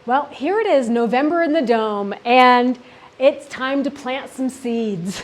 Well, here it is, November in the Dome, and it's time to plant some seeds.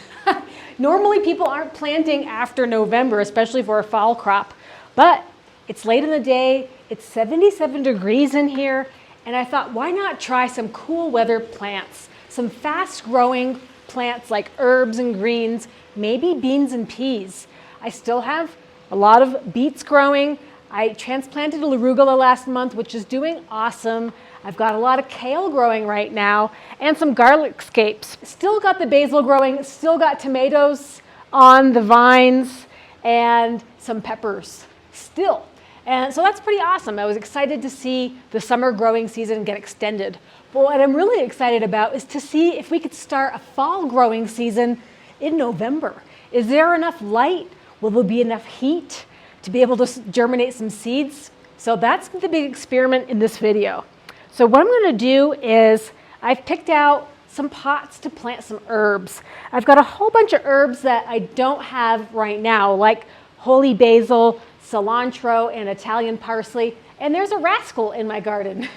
Normally people aren't planting after November, especially for a fall crop, but it's late in the day, it's 77 degrees in here, and I thought, why not try some cool weather plants, some fast growing plants like herbs and greens, maybe beans and peas. I still have a lot of beets growing. I transplanted a arugula last month, which is doing awesome. I've got a lot of kale growing right now and some garlic scapes. Still got the basil growing, still got tomatoes on the vines and some peppers still. And so that's pretty awesome. I was excited to see the summer growing season get extended. But what I'm really excited about is to see if we could start a fall growing season in November. Is there enough light? Will there be enough heat to be able to germinate some seeds? So that's the big experiment in this video. So what I'm going to do is I've picked out some pots to plant some herbs. I've got a whole bunch of herbs that I don't have right now, like holy basil, cilantro, and Italian parsley, and there's a rascal in my garden.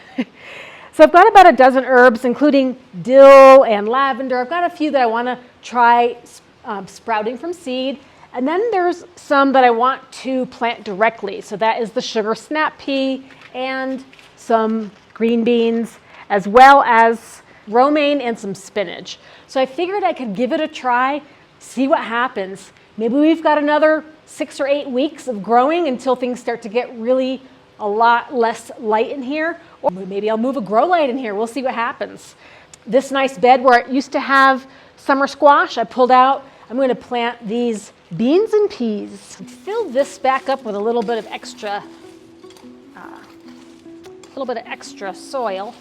So I've got about a dozen herbs, including dill and lavender. I've got a few that I want to try sprouting from seed. And then there's some that I want to plant directly. So that is the sugar snap pea and some green beans, as well as romaine and some spinach. So I figured I could give it a try, see what happens. Maybe we've got another 6 or 8 weeks of growing until things start to get really a lot less light in here. Or maybe I'll move a grow light in here. We'll see what happens. This nice bed where it used to have summer squash, I pulled out. I'm going to plant these beans and peas. Fill this back up with a little bit of extra soil.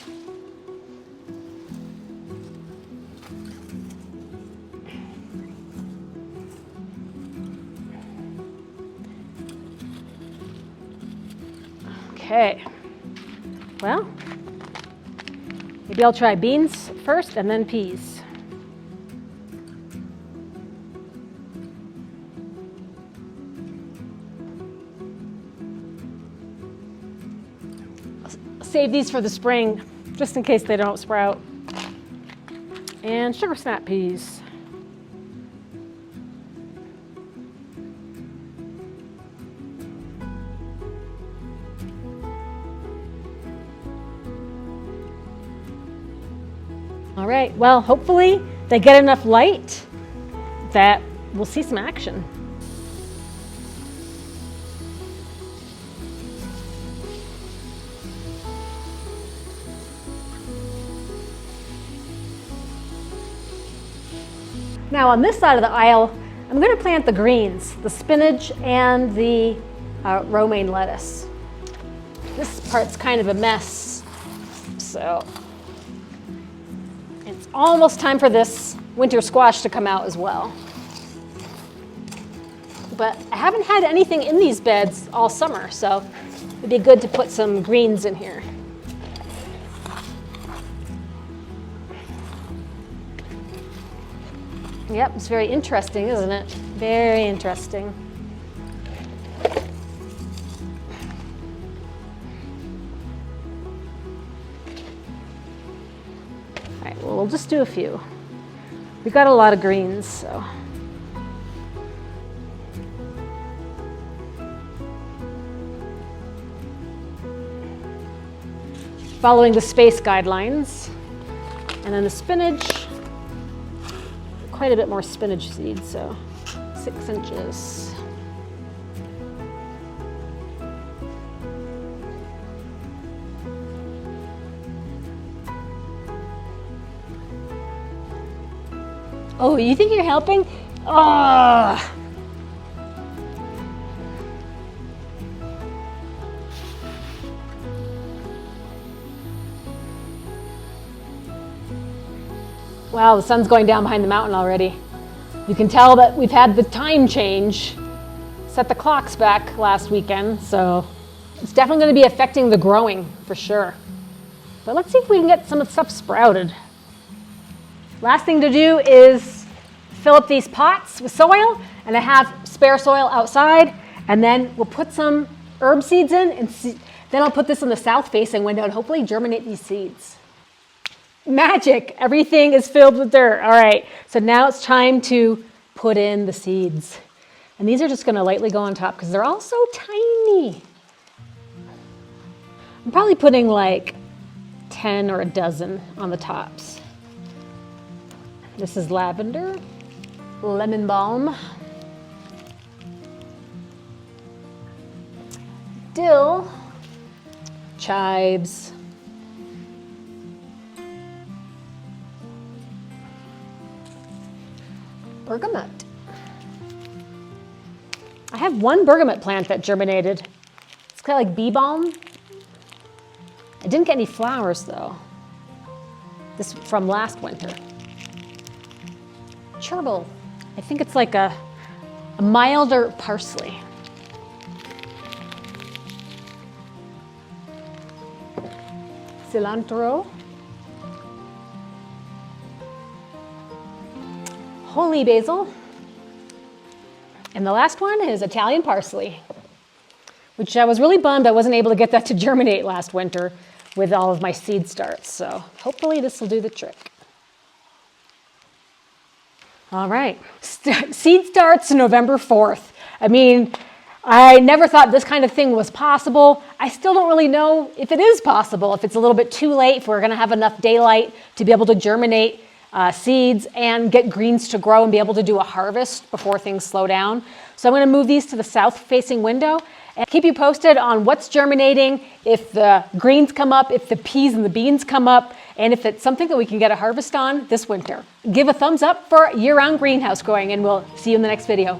Okay, well, maybe I'll try beans first and then peas. Save these for the spring, just in case they don't sprout. And sugar snap peas. All right, well, hopefully they get enough light that we'll see some action. Now on this side of the aisle, I'm going to plant the greens, the spinach and the romaine lettuce. This part's kind of a mess, so it's almost time for this winter squash to come out as well. But I haven't had anything in these beds all summer, so it'd be good to put some greens in here. Yep, it's very interesting, isn't it? Very interesting. All right, well, we'll just do a few. We got a lot of greens, so. Following the space guidelines. And then the spinach. Quite a bit more spinach seeds, so 6 inches. Oh, you think you're helping? Oh. Wow, the sun's going down behind the mountain already. You can tell that we've had the time change. Set the clocks back last weekend, so it's definitely going to be affecting the growing for sure. But let's see if we can get some of the stuff sprouted. Last thing to do is fill up these pots with soil, and I have spare soil outside, and then we'll put some herb seeds in and see. Then I'll put this in the south-facing window and hopefully germinate these seeds. Magic, everything is filled with dirt. All right, so now it's time to put in the seeds. And these are just gonna lightly go on top because they're all so tiny. I'm probably putting like 10 or a dozen on the tops. This is lavender, lemon balm, dill, chives, bergamot. I have one bergamot plant that germinated. It's kind of like bee balm. I didn't get any flowers though. This from last winter. Chervil. I think it's like a milder parsley. Cilantro. Holy basil. And the last one is Italian parsley, which I was really bummed I wasn't able to get that to germinate last winter with all of my seed starts. So hopefully this will do the trick. All right, seed starts November 4th. I mean, I never thought this kind of thing was possible. I still don't really know if it is possible, if it's a little bit too late, if we're gonna have enough daylight to be able to germinate seeds and get greens to grow and be able to do a harvest before things slow down. So I'm gonna move these to the south-facing window and keep you posted on what's germinating, if the greens come up, if the peas and the beans come up, and if it's something that we can get a harvest on this winter. Give a thumbs up for year-round greenhouse growing, and we'll see you in the next video.